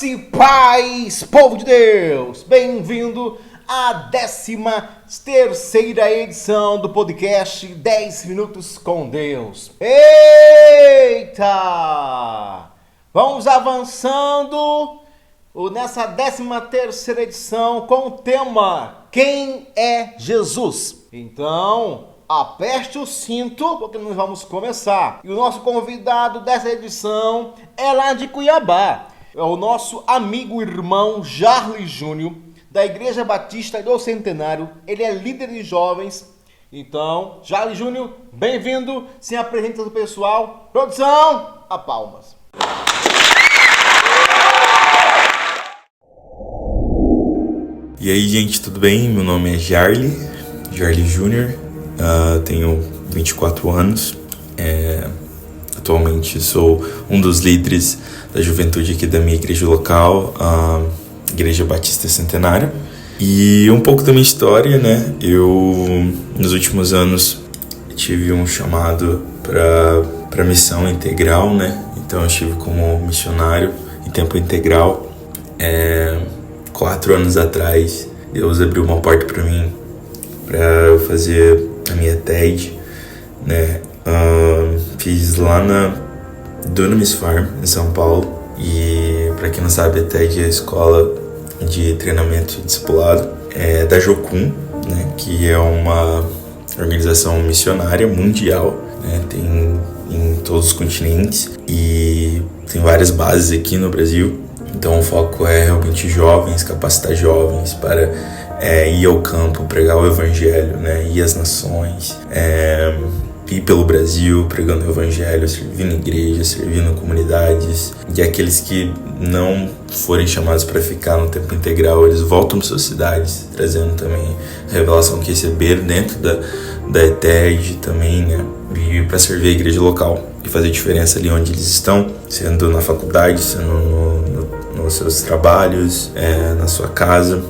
Graça e paz, povo de Deus! Bem-vindo à 13ª edição do podcast 10 Minutos com Deus. Eita! Vamos avançando nessa 13ª edição com o tema Quem é Jesus? Então, aperte o cinto, porque nós vamos começar. E o nosso convidado dessa edição é lá de Cuiabá. É o nosso amigo irmão Jarly Júnior, da Igreja Batista do Centenário. Ele é líder de jovens. Então, Jarly Júnior, bem-vindo. Se apresenta ao pessoal. Produção, a palmas. E aí, gente, tudo bem? Meu nome é Jarly Júnior. Tenho 24 anos. Atualmente sou um dos líderes da juventude aqui da minha igreja local, a Igreja Batista Centenário. E um pouco da minha história, né? Eu, nos últimos anos, tive um chamado para missão integral, né? Então eu estive como missionário em tempo integral. 4 anos atrás, Deus abriu uma porta para mim para eu fazer a minha TED, né? Fiz lá na Dunamis Farm, em São Paulo. E para quem não sabe, a TED é a escola de treinamento e discipulado da Jocum, né? Que é uma organização missionária mundial, né? Tem em todos os continentes e tem várias bases aqui no Brasil. Então o foco é realmente jovens, capacitar jovens para ir ao campo, pregar o evangelho, né? Ir às nações, ir pelo Brasil pregando o evangelho, servindo igrejas, servindo comunidades. E aqueles que não forem chamados para ficar no tempo integral, eles voltam para suas cidades, trazendo também a revelação que receberam dentro da ETED também, né? E para servir a igreja local e fazer diferença ali onde eles estão, sendo na faculdade, sendo nos seus trabalhos, na sua casa.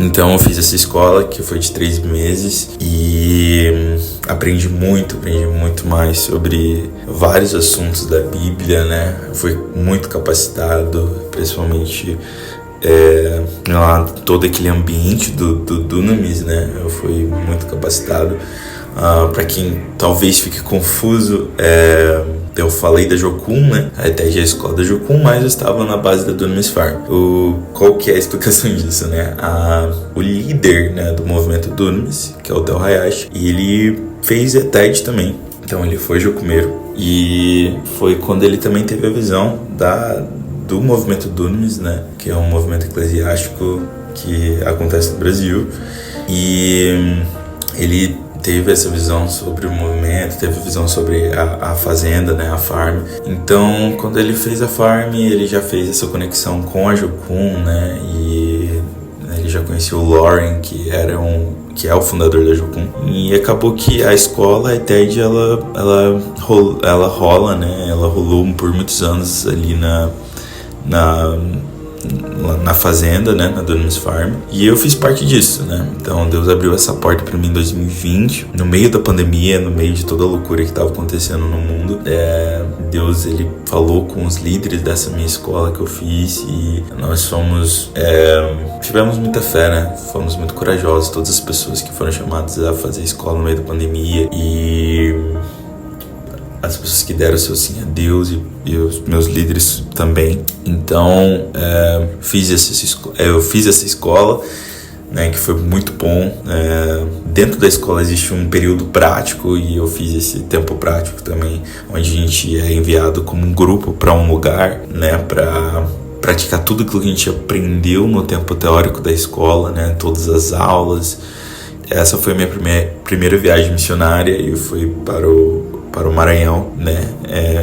Então eu fiz essa escola que foi de 3 meses e aprendi muito mais sobre vários assuntos da Bíblia, né? Fui muito capacitado, principalmente lá todo aquele ambiente do Dunamis, né? Eu fui muito capacitado. Para quem talvez fique confuso, eu falei da Jocum, né? Até já a escola da Jocum, mas eu estava na base da Dunamis Farm. Qual que é a explicação disso, né? O líder, né, do movimento Dunamis, que é o Del Hayashi, e ele fez a TED também. Então ele foi jocumeiro. E foi quando ele também teve a visão do movimento Dunamis, né? Que é um movimento eclesiástico que acontece no Brasil. E ele teve essa visão sobre o movimento, teve a visão sobre a fazenda, né, a farm. Então, quando ele fez a farm, ele já fez essa conexão com a Jocum, né, e ele já conhecia o Lauren, que é o fundador da Jocum. E acabou que a escola, a ETED, ela rola, né, ela rolou por muitos anos ali na fazenda, né, na Dunamis Farm, e eu fiz parte disso, né? Então Deus abriu essa porta para mim em 2020, no meio da pandemia, no meio de toda a loucura que estava acontecendo no mundo. Deus, ele falou com os líderes dessa minha escola que eu fiz e nós tivemos muita fé, né? Fomos muito corajosos, todas as pessoas que foram chamadas a fazer escola no meio da pandemia e as pessoas que deram seu sim a Deus e os meus líderes também. Então, eu fiz essa escola, né, que foi muito bom. Dentro da escola existe um período prático e eu fiz esse tempo prático também, onde a gente é enviado como um grupo para um lugar, né, para praticar tudo aquilo que a gente aprendeu no tempo teórico da escola, né, todas as aulas. Essa foi a minha primeira viagem missionária e eu fui para o Maranhão, né?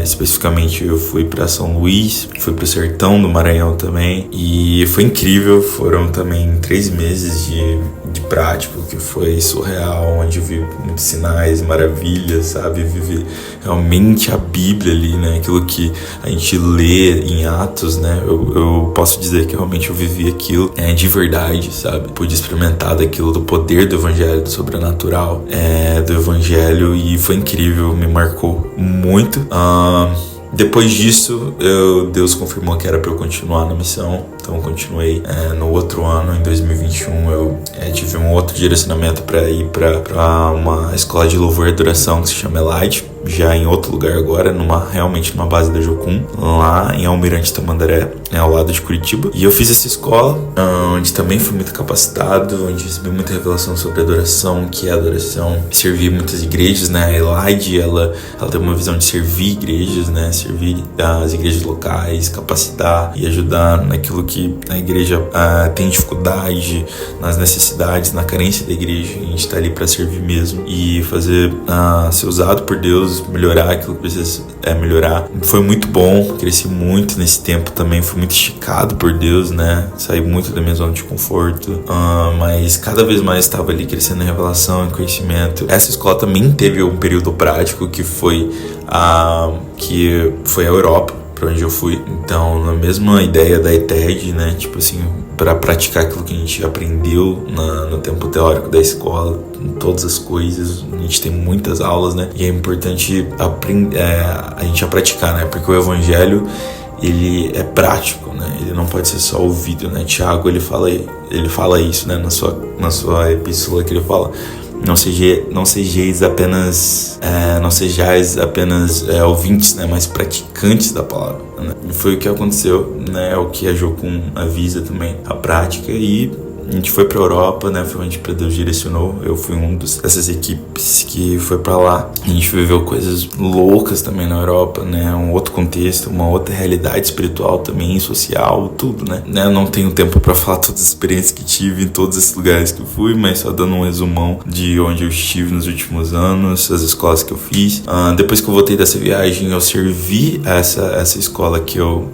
Especificamente eu fui para São Luís, fui para o sertão do Maranhão também e foi incrível. Foram também 3 meses de prático que foi surreal, onde eu vi muitos sinais, maravilhas, sabe? Vivi realmente a Bíblia ali, né? Aquilo que a gente lê em Atos, né? Eu posso dizer que realmente eu vivi aquilo de verdade, sabe? Pude experimentar daquilo, do poder do evangelho, do sobrenatural, do evangelho, e foi incrível, me marcou muito. Depois disso, Deus confirmou que era para eu continuar na missão, então eu continuei. No outro ano, em 2021, eu tive um outro direcionamento para ir para uma escola de louvor e adoração que se chama Elite, já em outro lugar agora, realmente numa base da Jocum, lá em Almirante Tamandaré, ao lado de Curitiba. E eu fiz essa escola, onde também fui muito capacitado, onde recebi muita revelação sobre adoração, o que é adoração. Servi muitas igrejas, né? A Elite, ela tem uma visão de servir igrejas, né? Servir as igrejas locais, capacitar e ajudar naquilo que a igreja tem dificuldade, nas necessidades, na carência da igreja. A gente está ali para servir mesmo e fazer ser usado por Deus, melhorar aquilo que precisa melhorar. Foi muito bom, cresci muito nesse tempo também, fui muito esticado por Deus, né? Saí muito da minha zona de conforto, mas cada vez mais estava ali crescendo em revelação, em conhecimento. Essa escola também teve um período prático que foi a Europa, para onde eu fui. Então, na mesma ideia da ETED, né? Tipo assim, para praticar aquilo que a gente aprendeu no tempo teórico da escola, em todas as coisas, a gente tem muitas aulas, né? E é importante a gente praticar, né? Porque o evangelho, ele é prático, né? Ele não pode ser só ouvido, né? Tiago, ele fala isso, né? Na sua epístola, que ele fala: não sejais apenas ouvintes, né, mas praticantes da palavra, né? E foi o que aconteceu, né? É o que a Jocum avisa também, a prática. E a gente foi pra Europa, né? Foi onde Deus direcionou. Eu fui dessas equipes que foi pra lá. A gente viveu coisas loucas também na Europa, né? Um outro contexto, uma outra realidade espiritual também, social, tudo, né? Eu não tenho tempo pra falar todas as experiências que tive em todos esses lugares que eu fui, mas só dando um resumão de onde eu estive nos últimos anos, as escolas que eu fiz. Depois que eu voltei dessa viagem, eu servi essa escola que eu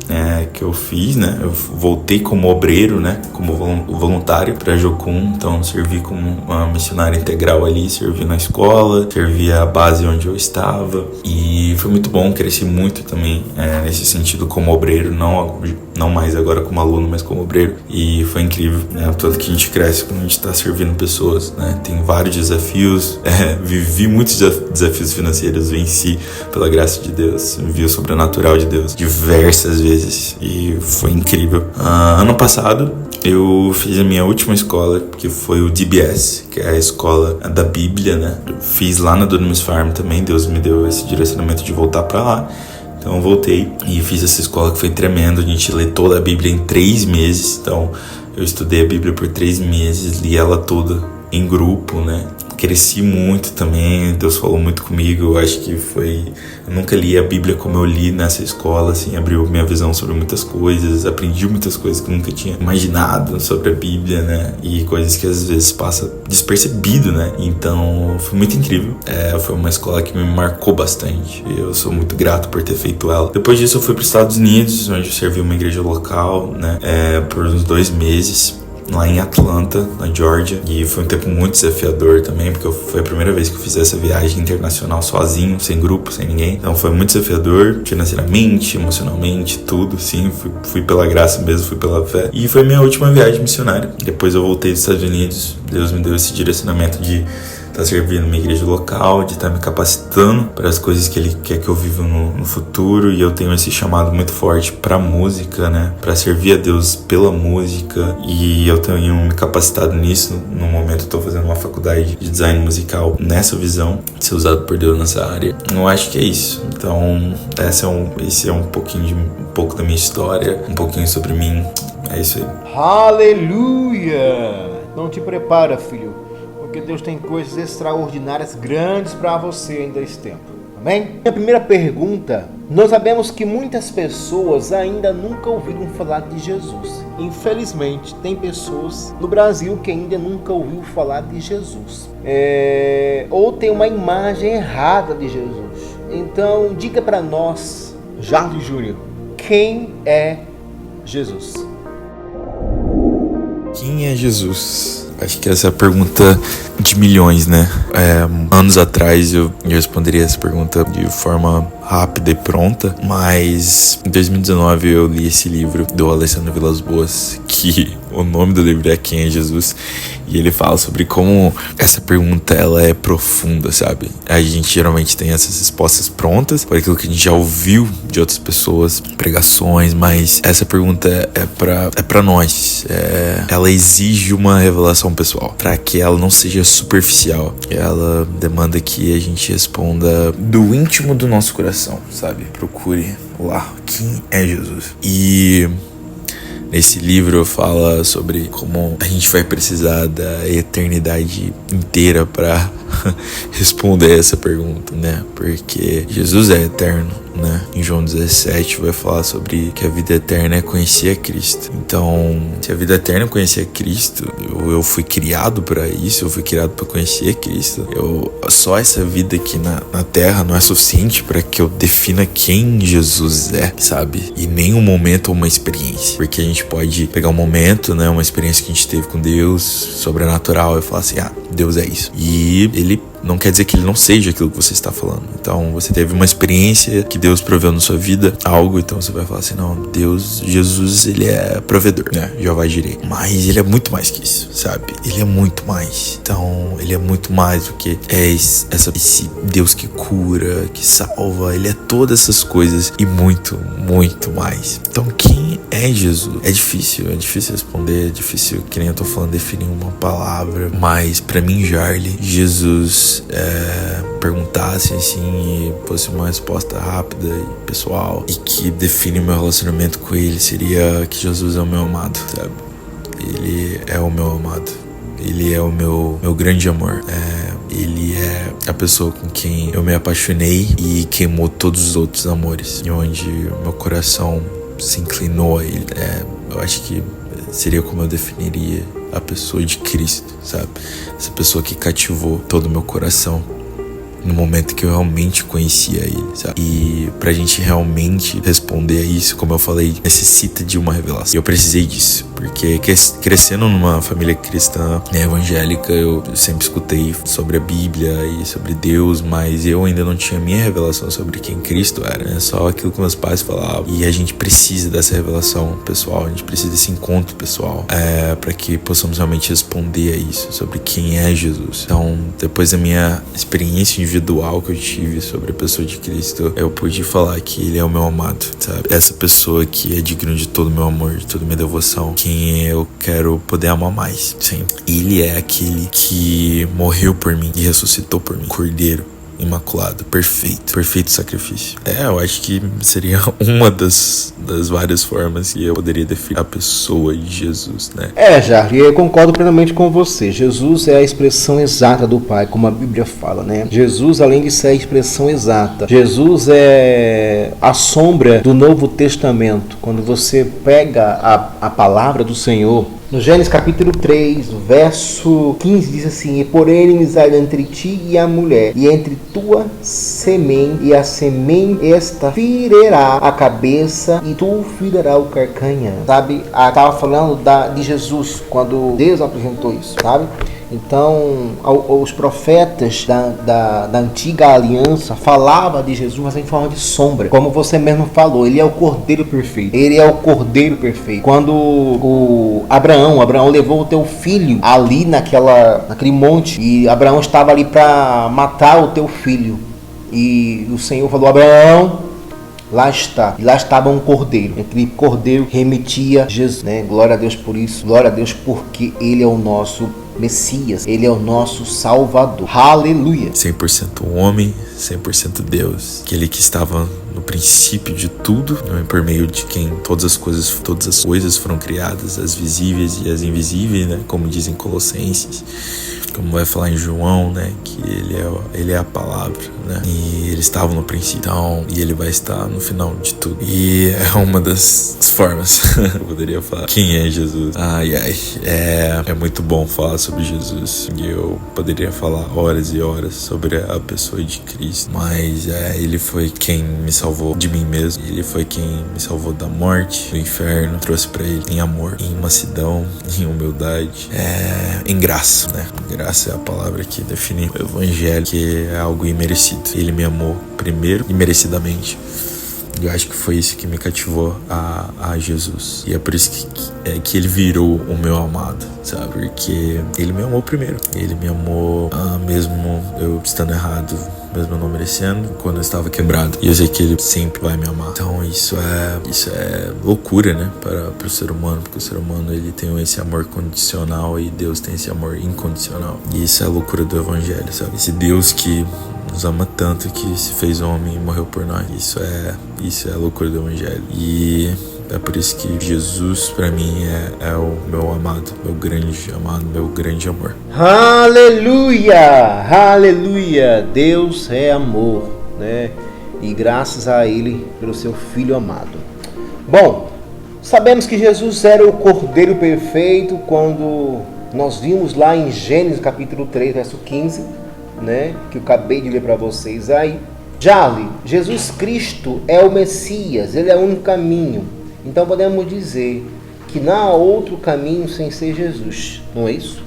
fiz, né? Eu voltei como obreiro, né? Como voluntário para Jocum, então servi como uma missionária integral ali, servi na escola, servi a base onde eu estava, e foi muito bom, cresci muito também nesse sentido como obreiro, não mais agora como aluno, mas como obreiro, e foi incrível, né? Tanto que a gente cresce quando a gente está servindo pessoas, né? Tem vários desafios, vivi muitos desafios financeiros, venci pela graça de Deus, vi o sobrenatural de Deus diversas vezes, e foi incrível. Ano passado eu fiz a minha última escola, que foi o DBS, que é a escola da Bíblia, né? Eu fiz lá na Dunamis Farm também, Deus me deu esse direcionamento de voltar pra lá. Então eu voltei e fiz essa escola que foi tremendo. A gente lê toda a Bíblia em 3 meses, então eu estudei a Bíblia por 3 meses, li ela toda em grupo, né? Cresci muito também, Deus falou muito comigo. Eu acho que eu nunca li a Bíblia como eu li nessa escola, assim, abriu minha visão sobre muitas coisas, aprendi muitas coisas que eu nunca tinha imaginado sobre a Bíblia, né? E coisas que às vezes passa despercebido, né? Então foi muito incrível. Foi uma escola que me marcou bastante. Eu sou muito grato por ter feito ela. Depois disso eu fui para os Estados Unidos, onde eu servi uma igreja local, né? Por uns 2 meses. Lá em Atlanta, na Georgia, e foi um tempo muito desafiador também, porque foi a primeira vez que eu fiz essa viagem internacional sozinho, sem grupo, sem ninguém. Então foi muito desafiador, financeiramente, emocionalmente, tudo, sim. Fui pela graça mesmo, fui pela fé. E foi minha última viagem missionária. Depois eu voltei dos Estados Unidos, Deus me deu esse direcionamento de estar servindo uma igreja local, de estar me capacitando para as coisas que Ele quer que eu viva no futuro. E eu tenho esse chamado muito forte para música, né? Para servir a Deus pela música. E eu tenho me capacitado nisso. No momento eu estou fazendo uma faculdade de design musical nessa visão, de ser usado por Deus nessa área. Eu acho que é isso. Então, esse é um pouco da minha história, um pouquinho sobre mim. É isso aí. Aleluia! Não te prepara, filho, porque Deus tem coisas extraordinárias, grandes para você ainda esse tempo. Amém? Minha primeira pergunta: nós sabemos que muitas pessoas ainda nunca ouviram falar de Jesus. Infelizmente, tem pessoas no Brasil que ainda nunca ouviram falar de Jesus. Ou tem uma imagem errada de Jesus. Então, diga para nós, Jardim Júnior, quem é Jesus? Quem é Jesus? Acho que essa é a pergunta de milhões, né? Anos atrás eu responderia essa pergunta de forma rápida e pronta, mas em 2019 eu li esse livro do Alessandro Vilas Boas, que o nome do livro é Quem é Jesus? E ele fala sobre como essa pergunta ela é profunda, sabe? A gente geralmente tem essas respostas prontas por aquilo que a gente já ouviu de outras pessoas, pregações, mas essa pergunta é pra nós. Ela exige uma revelação pessoal, para que ela não seja superficial. Ela demanda que a gente responda do íntimo do nosso coração, sabe? Procure lá quem é Jesus. E nesse livro fala sobre como a gente vai precisar da eternidade inteira para responder essa pergunta, né? Porque Jesus é eterno, né? Em João 17 vai falar sobre que a vida eterna é conhecer a Cristo. Então, se a vida eterna é conhecer a Cristo, eu fui criado para isso, eu fui criado para conhecer a Cristo. Só essa vida aqui na Terra não é suficiente para que eu defina quem Jesus é, sabe? E nem um momento ou uma experiência. Porque a gente pode pegar um momento, né? Uma experiência que a gente teve com Deus, sobrenatural, e falar assim, Deus é isso. E ele não quer dizer que ele não seja aquilo que você está falando. Então, você teve uma experiência que Deus proveu na sua vida, algo, então você vai falar assim, não, Deus, Jesus, ele é provedor, né? Jeová Jireh. Mas ele é muito mais que isso, sabe? Ele é muito mais. Então, ele é muito mais do que esse Deus que cura, que salva. Ele é todas essas coisas e muito, muito mais. Então, quem é Jesus? É difícil responder, é difícil, que nem eu tô falando, definir uma palavra. Mas, pra mim, Jarly, Jesus perguntasse assim e fosse uma resposta rápida e pessoal e que define o meu relacionamento com ele, seria que Jesus é o meu amado, sabe? Ele é o meu amado, ele é o meu grande amor, ele é a pessoa com quem eu me apaixonei e queimou todos os outros amores, e onde meu coração se inclinou a ele. Eu acho que seria como eu definiria a pessoa de Cristo, sabe? Essa pessoa que cativou todo o meu coração no momento que eu realmente conhecia ele, sabe? E pra gente realmente responder a isso, como eu falei, necessita de uma revelação. Eu precisei disso, porque crescendo numa família cristã, né, evangélica, eu sempre escutei sobre a Bíblia e sobre Deus, mas eu ainda não tinha minha revelação sobre quem Cristo era, né? Só aquilo que meus pais falavam. E a gente precisa dessa revelação pessoal, a gente precisa desse encontro pessoal, para que possamos realmente responder a isso, sobre quem é Jesus. Então, depois da minha experiência individual que eu tive sobre a pessoa de Cristo, eu pude falar que ele é o meu amado, sabe? Essa pessoa que é digno de todo o meu amor, de toda a minha devoção, quem eu quero poder amar mais, sempre. Ele é aquele que morreu por mim e ressuscitou por mim, Cordeiro imaculado, perfeito sacrifício. Eu acho que seria uma das várias formas que eu poderia definir a pessoa de Jesus, né? Jarly, eu concordo plenamente com você. Jesus é a expressão exata do Pai, como a Bíblia fala, né? Jesus, além de ser a expressão exata, Jesus é a sombra do Novo Testamento. Quando você pega a palavra do Senhor, no Gênesis capítulo 3, verso 15, diz assim: e porém inimizade entre ti e a mulher, e entre tua semente e a semente esta ferirá a cabeça, e tu ferirá o carcanha. Sabe? Estava falando de Jesus, quando Deus apresentou isso, sabe? Então, os profetas da antiga aliança falavam de Jesus, mas em forma de sombra. Como você mesmo falou, ele é o Cordeiro perfeito. Ele é o Cordeiro perfeito. Quando Abraão levou o teu filho ali naquele monte, e Abraão estava ali para matar o teu filho. E o Senhor falou: Abraão, lá está. E lá estava um cordeiro. Aquele cordeiro remetia a Jesus, né? Glória a Deus por isso. Glória a Deus porque ele é o nosso Messias. Ele é o nosso Salvador. Aleluia. 100% homem, 100% Deus. Aquele que estava no princípio de tudo, por meio de quem todas as coisas foram criadas, as visíveis e as invisíveis, né? Como dizem Colossenses. Como vai falar em João, né? Que ele é a palavra. né? E ele estava no princípio, então, e ele vai estar no final de tudo. E é uma das formas eu poderia falar quem é Jesus. É muito bom falar sobre Jesus, e eu poderia falar horas e horas sobre a pessoa de Cristo, mas ele foi quem me salvou de mim mesmo, ele foi quem me salvou da morte, do inferno, trouxe pra ele em amor, em mansidão, em humildade, em graça, né? Graça é a palavra que define o evangelho, que é algo imerecido. Ele me amou primeiro, imerecidamente. Eu acho que foi isso que me cativou a Jesus. E é por isso que ele virou o meu amado, sabe? Porque ele me amou primeiro. Ele me amou mesmo eu estando errado, mesmo eu não merecendo, quando eu estava quebrado. E eu sei que ele sempre vai me amar. Então isso é loucura, né? Para o ser humano. Porque o ser humano, ele tem esse amor condicional e Deus tem esse amor incondicional. E isso é a loucura do evangelho, sabe? Esse Deus que nos ama tanto, que se fez homem e morreu por nós. Isso é a loucura do evangelho. E é por isso que Jesus, pra mim, é o meu amado, meu grande amado, meu grande amor. Aleluia! Aleluia! Deus é amor, né? E graças a Ele pelo seu Filho amado. Bom, sabemos que Jesus era o Cordeiro perfeito quando nós vimos lá em Gênesis capítulo 3, verso 15, né? Que eu acabei de ler para vocês aí. Jesus Cristo é o Messias, Ele é o único caminho. Então podemos dizer que não há outro caminho sem ser Jesus, não é isso?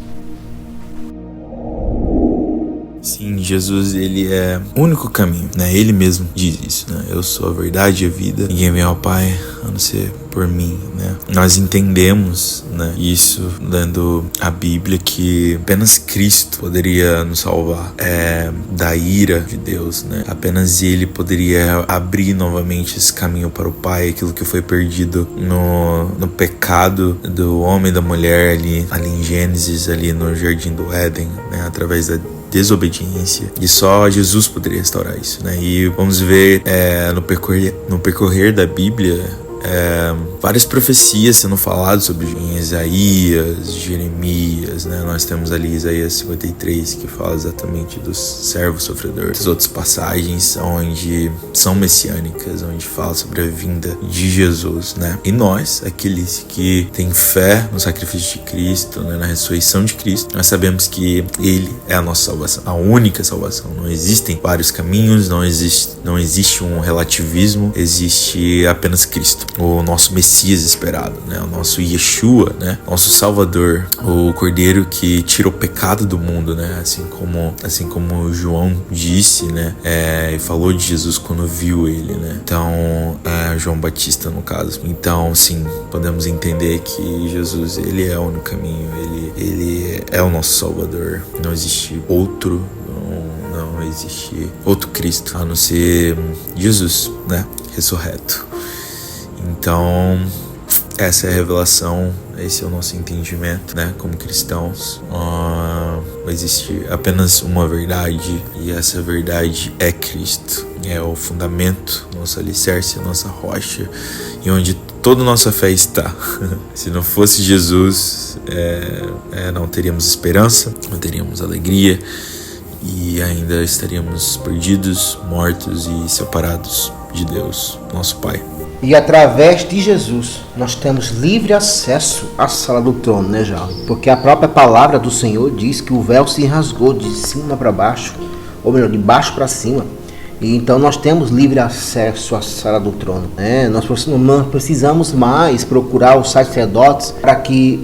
Sim, Jesus, ele é o único caminho, né? Ele mesmo diz isso, né? Eu sou a verdade e a vida, ninguém vem ao Pai a não ser por mim, né? Nós entendemos, né, isso lendo a Bíblia, que apenas Cristo poderia nos salvar da ira de Deus, né? Apenas Ele poderia abrir novamente esse caminho para o Pai, aquilo que foi perdido no pecado do homem e da mulher ali em Gênesis, ali no Jardim do Éden, né? Através da desobediência, e só Jesus poderia restaurar isso, né? E vamos ver no percorrer da Bíblia várias profecias sendo faladas sobre Isaías, Jeremias, né? Nós temos ali Isaías 53, que fala exatamente dos servos sofredores. As outras passagens onde são messiânicas, onde fala sobre a vinda de Jesus, né? E nós, aqueles que têm fé no sacrifício de Cristo, né? Na ressurreição de Cristo, nós sabemos que Ele é a nossa salvação, a única salvação. Não existem vários caminhos, não existe um relativismo, existe apenas Cristo, o nosso Messias esperado, né? O nosso Yeshua, né? Nosso Salvador, o Cordeiro que tira o pecado do mundo, né? Assim como João disse, né? E falou de Jesus quando viu ele, né? Então, João Batista no caso. Então, sim, podemos entender que Jesus, ele é o único caminho, ele é o nosso Salvador. Não existe outro, não existe outro Cristo a não ser Jesus, né? Ressurreto. Então, essa é a revelação, esse é o nosso entendimento, né? Como cristãos, existe apenas uma verdade, e essa verdade é Cristo. É o fundamento, nosso alicerce, nossa rocha, e onde toda a nossa fé está. Se não fosse Jesus, não teríamos esperança, não teríamos alegria, e ainda estaríamos perdidos, mortos e separados de Deus, nosso Pai. E através de Jesus, nós temos livre acesso à sala do trono, né, Jal? Porque a própria palavra do Senhor diz que o véu se rasgou de cima para baixo, ou melhor, de baixo para cima. E então nós temos livre acesso à sala do trono, né? Nós não precisamos mais procurar os sacerdotes para que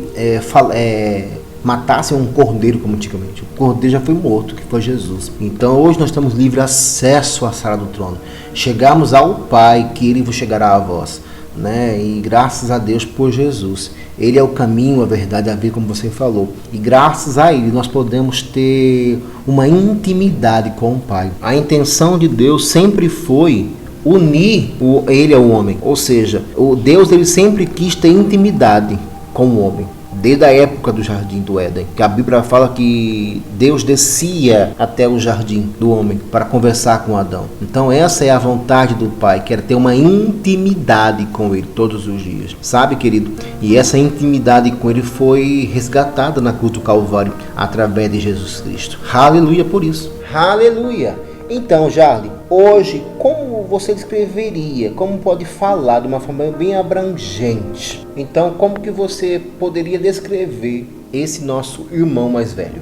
matassem um cordeiro como antigamente. O cordeiro já foi morto, que foi Jesus. Então hoje nós temos livre acesso à sala do trono. Chegamos ao Pai, que Ele vos chegará a vós, né? E graças a Deus por Jesus. Ele é o caminho, a verdade, a vida, como você falou. E graças a Ele nós podemos ter uma intimidade com o Pai. A intenção de Deus sempre foi unir Ele ao homem. Ou seja, o Deus, ele sempre quis ter intimidade com o homem. Desde a época do Jardim do Éden, que a Bíblia fala que Deus descia até o jardim do homem para conversar com Adão. Então essa é a vontade do Pai, que era ter uma intimidade com Ele todos os dias. Sabe, querido? E essa intimidade com Ele foi resgatada na cruz do Calvário através de Jesus Cristo. Aleluia por isso. Aleluia! Então, Jarle, hoje, como você descreveria, como pode falar de uma forma bem abrangente? Então, como que você poderia descrever esse nosso irmão mais velho?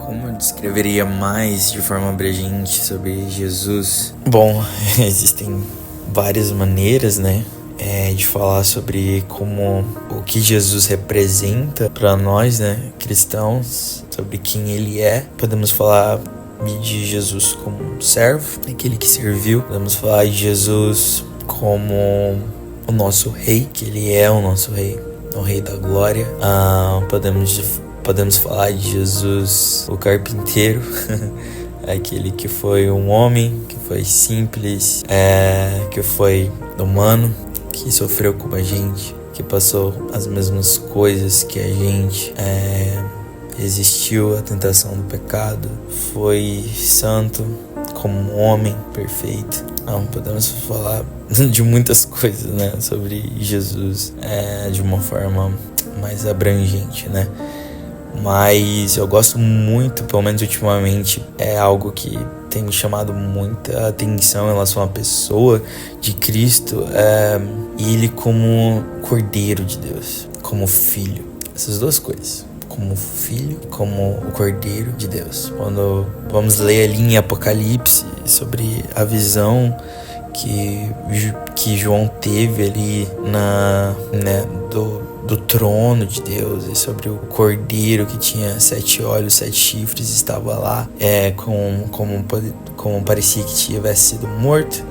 Como eu descreveria mais de forma abrangente sobre Jesus? Bom, existem várias maneiras, né, de falar sobre como o que Jesus representa para nós, né, cristãos, sobre quem ele é. Podemos falar de Jesus como um servo, aquele que serviu. Podemos falar de Jesus como o nosso rei, que ele é o nosso rei, o rei da glória. Podemos falar de Jesus, o carpinteiro, aquele que foi um homem, que foi simples, que foi humano, que sofreu como a gente, que passou as mesmas coisas que a gente, resistiu à tentação do pecado, foi santo como um homem perfeito. Não, podemos falar de muitas coisas, né, sobre Jesus, de uma forma mais abrangente, né? Mas eu gosto muito, pelo menos ultimamente, é algo que tem me chamado muita atenção em relação à pessoa de Cristo, ele como Cordeiro de Deus, como Filho. Essas duas coisas, como Filho, como o Cordeiro de Deus. Quando vamos ler ali em Apocalipse sobre a visão que João teve ali do trono de Deus, e sobre o cordeiro que tinha 7 olhos, 7 chifres, estava lá, como parecia que tivesse sido morto,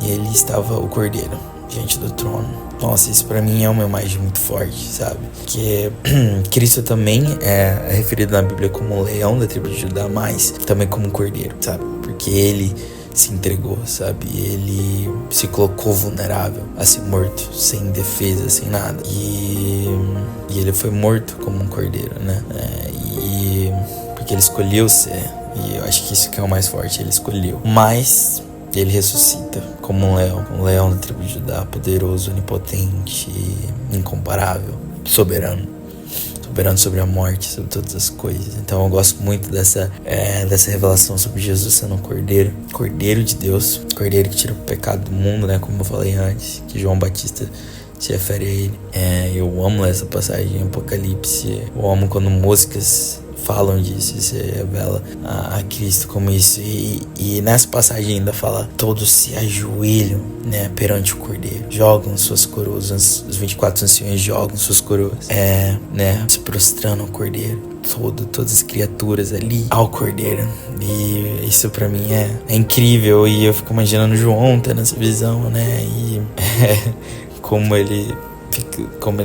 e ele estava, o cordeiro, diante do trono. Nossa, isso pra mim é uma imagem muito forte, sabe? Que Cristo também é referido na Bíblia como o leão da tribo de Judá, mas também como um cordeiro, sabe? Porque ele se entregou, sabe? Ele se colocou vulnerável a ser morto, sem defesa, sem nada. E ele foi morto como um cordeiro, né? Porque ele escolheu ser. E eu acho que isso que é o mais forte, ele escolheu. Mas ele ressuscita como um leão da tribo de Judá, poderoso, onipotente, incomparável, soberano sobre a morte, sobre todas as coisas. Então eu gosto muito dessa revelação sobre Jesus sendo um cordeiro de Deus, cordeiro que tira o pecado do mundo, né, como eu falei antes, que João Batista se refere a ele. Eu amo essa passagem em Apocalipse, eu amo quando músicas falam disso, se revela a Cristo como isso, e nessa passagem ainda fala: todos se ajoelham, né, perante o Cordeiro, jogam suas coroas, os 24 anciões jogam suas coroas, né, se prostrando ao Cordeiro, todas as criaturas ali ao Cordeiro. E isso pra mim é incrível, e eu fico imaginando João tendo essa visão, né, e como ele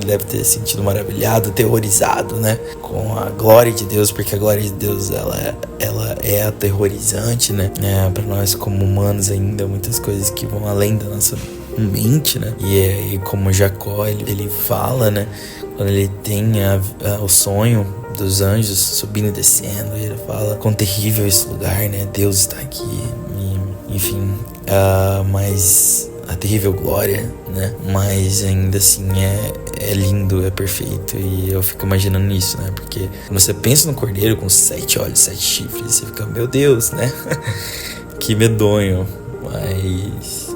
deve ter sentido maravilhado, aterrorizado, né, com a glória de Deus, porque a glória de Deus ela é aterrorizante, né, para nós como humanos ainda, muitas coisas que vão além da nossa mente, né, e como Jacó ele fala, né, quando ele tem o sonho dos anjos subindo e descendo, e ele fala: quão terrível esse lugar, né, Deus está aqui, e, enfim, mas a terrível glória, né? Mas ainda assim é lindo, é perfeito. E eu fico imaginando isso, né? Porque quando você pensa no cordeiro com 7 olhos, 7 chifres, você fica: meu Deus, né? Que medonho. Mas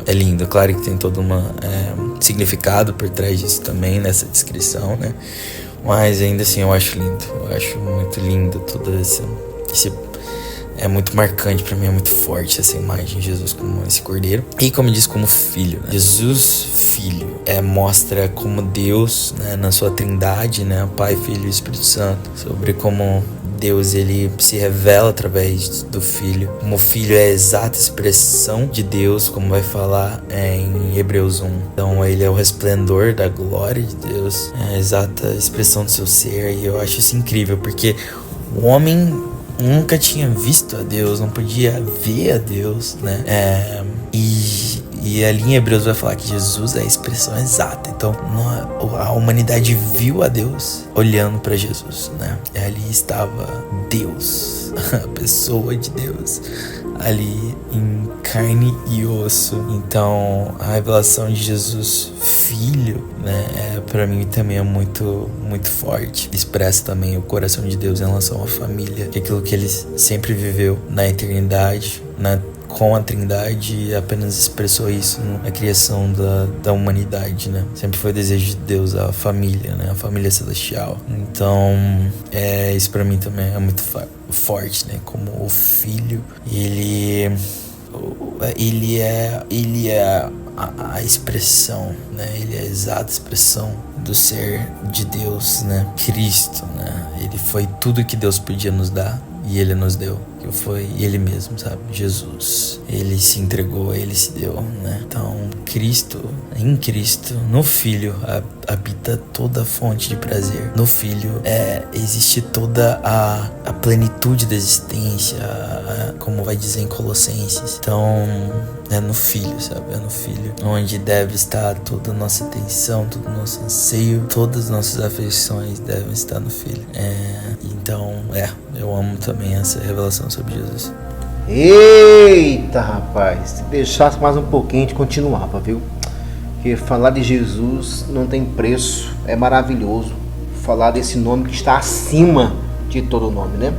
é lindo. Claro que tem todo significado por trás disso também, nessa descrição, né? Mas ainda assim eu acho lindo. Eu acho muito lindo todo esse é muito marcante pra mim, é muito forte essa imagem de Jesus como esse cordeiro. E como diz, como filho, né? Jesus, filho, mostra como Deus, né, na sua trindade, né, Pai, Filho e Espírito Santo, sobre como Deus ele se revela através do Filho. Como o Filho é a exata expressão de Deus, como vai falar em Hebreus 1. Então ele é o resplendor da glória de Deus, é a exata expressão do seu ser. E eu acho isso incrível, porque o homem nunca tinha visto a Deus, não podia ver a Deus, né? E ali em Hebreus vai falar que Jesus é a expressão exata. Então a humanidade viu a Deus olhando para Jesus, né? E ali estava Deus, a pessoa de Deus, ali em carne e osso. Então a revelação de Jesus Filho, né, pra mim também é muito, muito forte. Expressa também o coração de Deus em relação à família, que é aquilo que ele sempre viveu na eternidade, com a Trindade, apenas expressou isso na criação da humanidade, né? Sempre foi o desejo de Deus, a família, né? A família celestial. Então, isso pra mim também é muito forte, né? Como o Filho, ele é a expressão, né? Ele é a exata expressão do ser de Deus, né? Cristo, né? Ele foi tudo que Deus podia nos dar e ele nos deu, que foi ele mesmo, sabe? Jesus, ele se entregou, ele se deu, né? Então em Cristo, no Filho habita toda a fonte de prazer. No Filho existe toda a plenitude da existência, como vai dizer em Colossenses. Então é no Filho, sabe? É no Filho onde deve estar toda a nossa atenção, todo o nosso anseio, todas as nossas afeições devem estar no Filho. Então eu amo também essa revelação sobre Jesus. Eita, rapaz, se deixasse mais um pouquinho a gente continuava, viu? Porque falar de Jesus não tem preço, é maravilhoso. Falar desse nome que está acima de todo nome, né?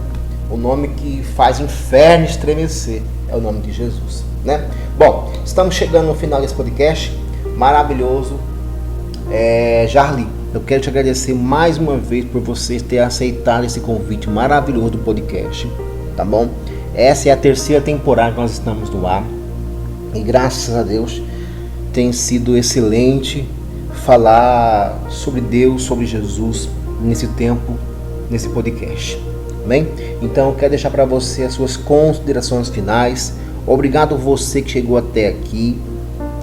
O nome que faz o inferno estremecer é o nome de Jesus, né? Bom, estamos chegando no final desse podcast maravilhoso. Jarli, eu quero te agradecer mais uma vez por vocês ter aceitado esse convite maravilhoso do podcast, tá bom? Essa é a 3ª temporada que nós estamos no ar e graças a Deus tem sido excelente falar sobre Deus, sobre Jesus nesse tempo, nesse podcast, bem? Então eu quero deixar para você as suas considerações finais. Obrigado você que chegou até aqui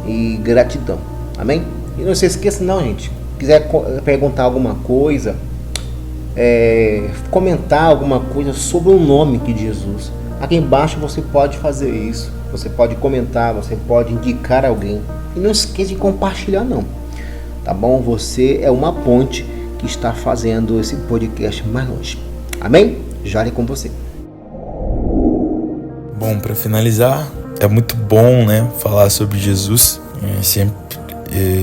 e gratidão, amém? E não se esqueça não, gente, quiser perguntar alguma coisa, comentar alguma coisa sobre o nome de Jesus, aqui embaixo você pode fazer isso, você pode comentar, você pode indicar alguém, e não esqueça de compartilhar não, tá bom? Você é uma ponte que está fazendo esse podcast mais longe, amém? Já é com você. Bom, para finalizar, é muito bom, né, falar sobre Jesus.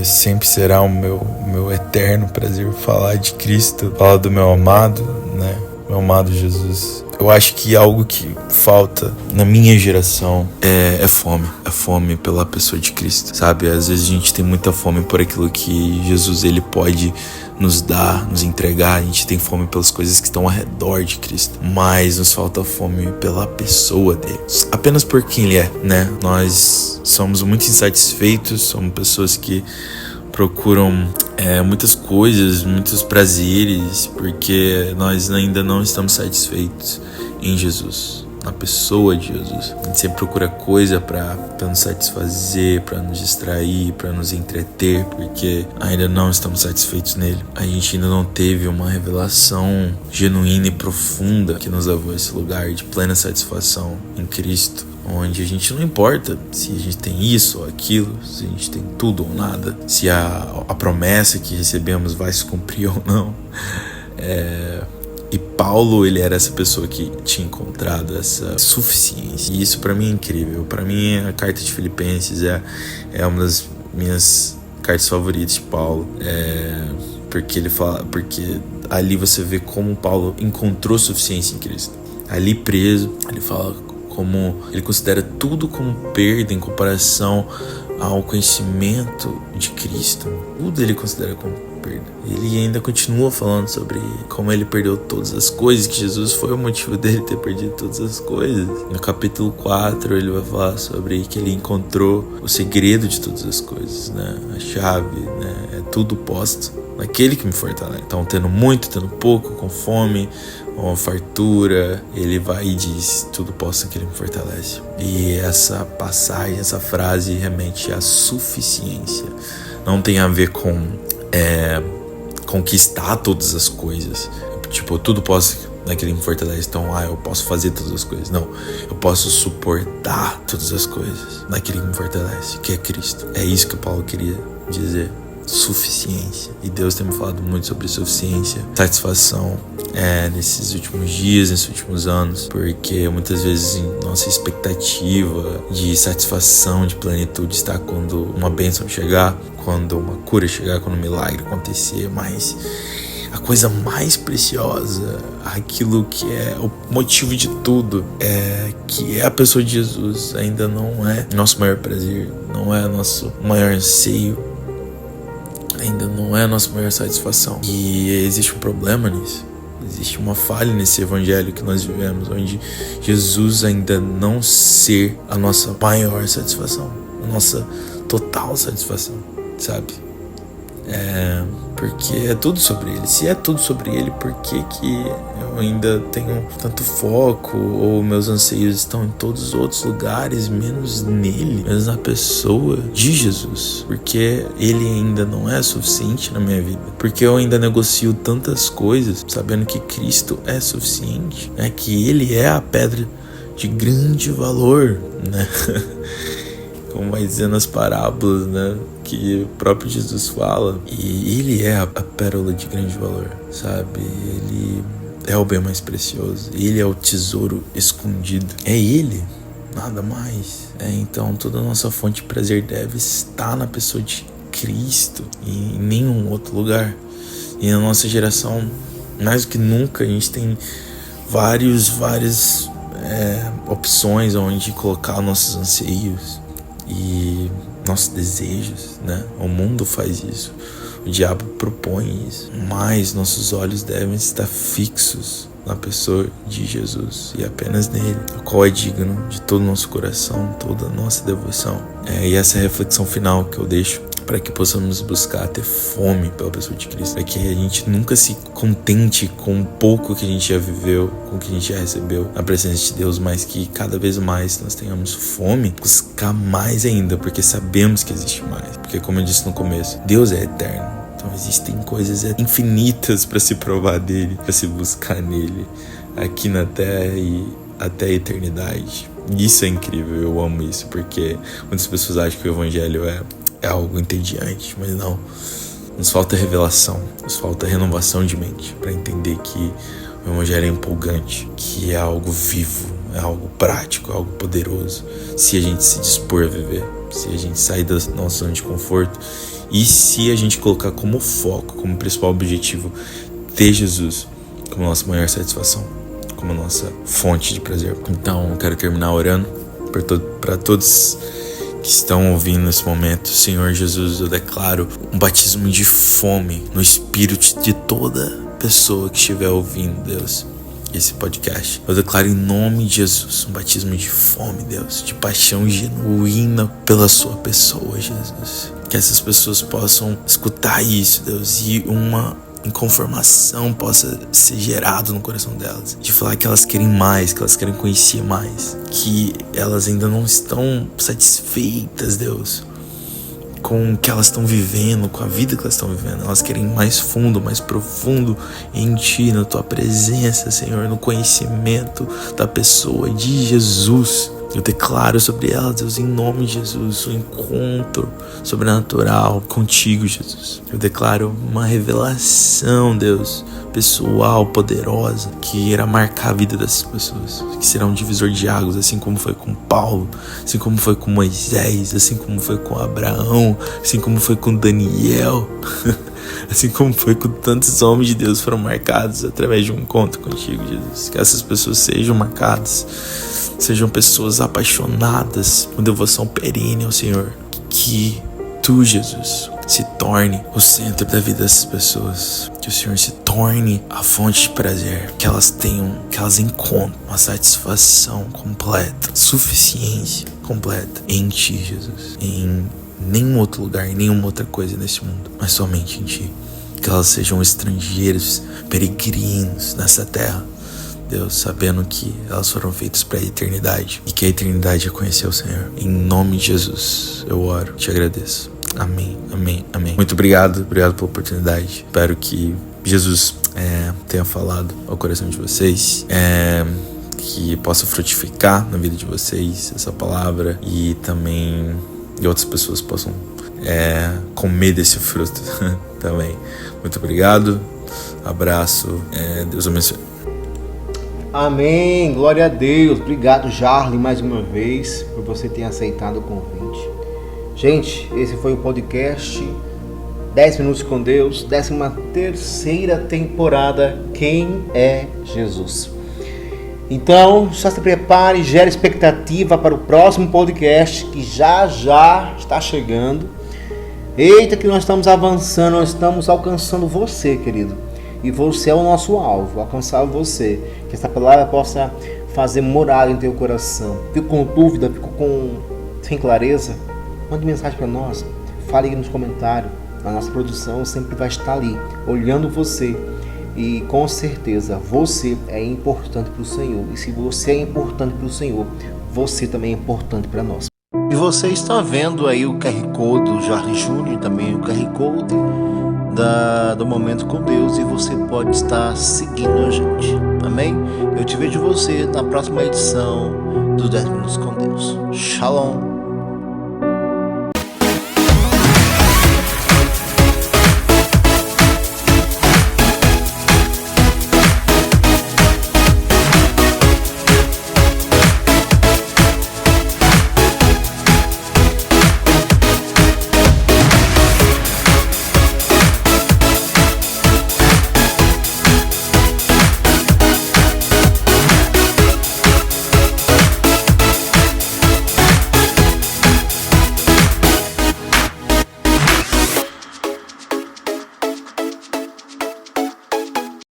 Sempre será o meu eterno prazer falar de Cristo, falar do meu amado, né, meu amado Jesus. Eu acho que algo que falta na minha geração é fome pela pessoa de Cristo, sabe? Às vezes a gente tem muita fome por aquilo que Jesus ele pode nos dar, nos entregar. A gente tem fome pelas coisas que estão ao redor de Cristo, mas nos falta fome pela pessoa dele, apenas por quem ele é, né? Nós somos muito insatisfeitos, somos pessoas que procuram muitas coisas, muitos prazeres, porque nós ainda não estamos satisfeitos em Jesus, na pessoa de Jesus. A gente sempre procura coisa para nos satisfazer, para nos distrair, para nos entreter, porque ainda não estamos satisfeitos nele. A gente ainda não teve uma revelação genuína e profunda que nos levou a esse lugar de plena satisfação em Cristo, onde a gente não importa se a gente tem isso ou aquilo, se a gente tem tudo ou nada, se a promessa que recebemos vai se cumprir ou não. E Paulo, ele era essa pessoa que tinha encontrado essa suficiência. E isso pra mim é incrível. Pra mim, a carta de Filipenses é uma das minhas cartas favoritas de Paulo. Porque ali você vê como Paulo encontrou suficiência em Cristo. Ali preso, ele fala como ele considera tudo como perda em comparação ao conhecimento de Cristo. Tudo ele considera como perda. Ele ainda continua falando sobre como ele perdeu todas as coisas, que Jesus foi o motivo dele ter perdido todas as coisas. No capítulo 4 ele vai falar sobre que ele encontrou o segredo de todas as coisas, né? A chave, né? É tudo posto naquele que me fortalece. Então, tendo muito, tendo pouco, com fome, uma fartura, ele vai e diz: tudo posso naquele que me fortalece. E essa passagem, essa frase remete à suficiência. Não tem a ver com conquistar todas as coisas. Tipo, tudo posso naquele que me fortalece. Então, eu posso fazer todas as coisas. Não, eu posso suportar todas as coisas naquele que me fortalece, que é Cristo. É isso que Paulo queria dizer. suficiência. E Deus tem me falado muito sobre suficiência, satisfação nesses últimos dias, nesses últimos anos, porque muitas vezes nossa expectativa de satisfação, de plenitude está quando uma bênção chegar, quando uma cura chegar, quando um milagre acontecer, mas a coisa mais preciosa, aquilo que é o motivo de tudo, que é a pessoa de Jesus, ainda não é nosso maior prazer, não é nosso maior anseio, ainda não é a nossa maior satisfação. E existe um problema nisso. Existe uma falha nesse evangelho que nós vivemos, onde Jesus ainda não ser a nossa maior satisfação, a nossa total satisfação, sabe? Porque é tudo sobre Ele. Se é tudo sobre Ele, por que eu ainda tenho tanto foco, ou meus anseios estão em todos os outros lugares, menos nele, menos na pessoa de Jesus? Porque Ele ainda não é suficiente na minha vida? Porque eu ainda negocio tantas coisas, sabendo que Cristo é suficiente, né? Que Ele é a pedra de grande valor, né? Como vai dizendo as parábolas, né? Que o próprio Jesus fala. E Ele é a pérola de grande valor, sabe? Ele é o bem mais precioso. Ele é o tesouro escondido. É Ele, nada mais. Então toda a nossa fonte de prazer deve estar na pessoa de Cristo e em nenhum outro lugar. E na nossa geração, mais do que nunca, a gente tem várias opções onde colocar nossos anseios e nossos desejos, né? O mundo faz isso, o diabo propõe isso, mas nossos olhos devem estar fixos na pessoa de Jesus e apenas nele, o qual é digno de todo o nosso coração, toda a nossa devoção. E essa é a reflexão final que eu deixo, para que possamos buscar ter fome pela pessoa de Cristo, para que a gente nunca se contente com o pouco que a gente já viveu, com o que a gente já recebeu na presença de Deus, mas que cada vez mais nós tenhamos fome, buscar mais ainda, porque sabemos que existe mais. Porque, como eu disse no começo, Deus é eterno, então existem coisas infinitas para se provar dele, para se buscar nele, aqui na terra e até a eternidade. Isso é incrível, eu amo isso, porque muitas pessoas acham que o evangelho é algo entediante, mas não. Nos falta revelação, nos falta renovação de mente para entender que o evangelho é empolgante, que é algo vivo, é algo prático, é algo poderoso, se a gente se dispor a viver, se a gente sair da nossa zona de conforto e se a gente colocar como foco, como principal objetivo, ter Jesus como nossa maior satisfação, como nossa fonte de prazer. Então eu quero terminar orando para todos que estão ouvindo nesse momento. Senhor Jesus, eu declaro um batismo de fome no espírito de toda pessoa que estiver ouvindo, Deus, esse podcast. Eu declaro em nome de Jesus um batismo de fome, Deus, de paixão genuína pela sua pessoa, Jesus. Que essas pessoas possam escutar isso, Deus, e uma inconformação possa ser gerado no coração delas, de falar que elas querem mais, que elas querem conhecer mais, que elas ainda não estão satisfeitas, Deus, com o que elas estão vivendo, com a vida que elas estão vivendo. Elas querem mais fundo, mais profundo em Ti, na Tua presença, Senhor, no conhecimento da pessoa de Jesus. Eu declaro sobre elas, Deus, em nome de Jesus, um encontro sobrenatural contigo, Jesus. Eu declaro uma revelação, Deus, pessoal, poderosa, que irá marcar a vida dessas pessoas, que será um divisor de águas, assim como foi com Paulo, assim como foi com Moisés, assim como foi com Abraão, assim como foi com Daniel, assim como foi com tantos homens de Deus foram marcados através de um encontro contigo, Jesus. Que essas pessoas sejam marcadas, sejam pessoas apaixonadas com devoção perene ao Senhor. Que Tu, Jesus, se torne o centro da vida dessas pessoas. Que o Senhor se torne a fonte de prazer. Que elas encontrem uma satisfação completa, suficiência completa em Ti, Jesus. Em nenhum outro lugar, em nenhuma outra coisa nesse mundo, mas somente em Ti. Que elas sejam estrangeiros, peregrinos nessa terra, Deus, sabendo que elas foram feitas para a eternidade e que a eternidade é conhecer o Senhor. Em nome de Jesus, eu oro, te agradeço. Amém, amém, amém. Muito obrigado pela oportunidade. Espero que Jesus tenha falado ao coração de vocês, que possa frutificar na vida de vocês essa palavra e também outras pessoas possam comer desse fruto também. Muito obrigado, abraço, Deus abençoe. Amém, glória a Deus. Obrigado, Jarley, mais uma vez, por você ter aceitado o convite. Gente, esse foi o podcast 10 Minutos com Deus, 13ª temporada, Quem é Jesus? Então, já se prepare, gere expectativa para o próximo podcast que já está chegando. Eita, que nós estamos avançando, nós estamos alcançando você, querido. E você é o nosso alvo, alcançar você. Que essa palavra possa fazer morada em teu coração. Fico com dúvida, sem clareza? Mande mensagem para nós, fale aí nos comentários. A nossa produção sempre vai estar ali, olhando você. E com certeza, você é importante para o Senhor. E se você é importante para o Senhor, você também é importante para nós. E você está vendo aí o QR Code do Jarley Júnior, também o QR Code do Momento com Deus. E você pode estar seguindo a gente. Amém? Eu te vejo você na próxima edição dos 10 Minutos com Deus. Shalom.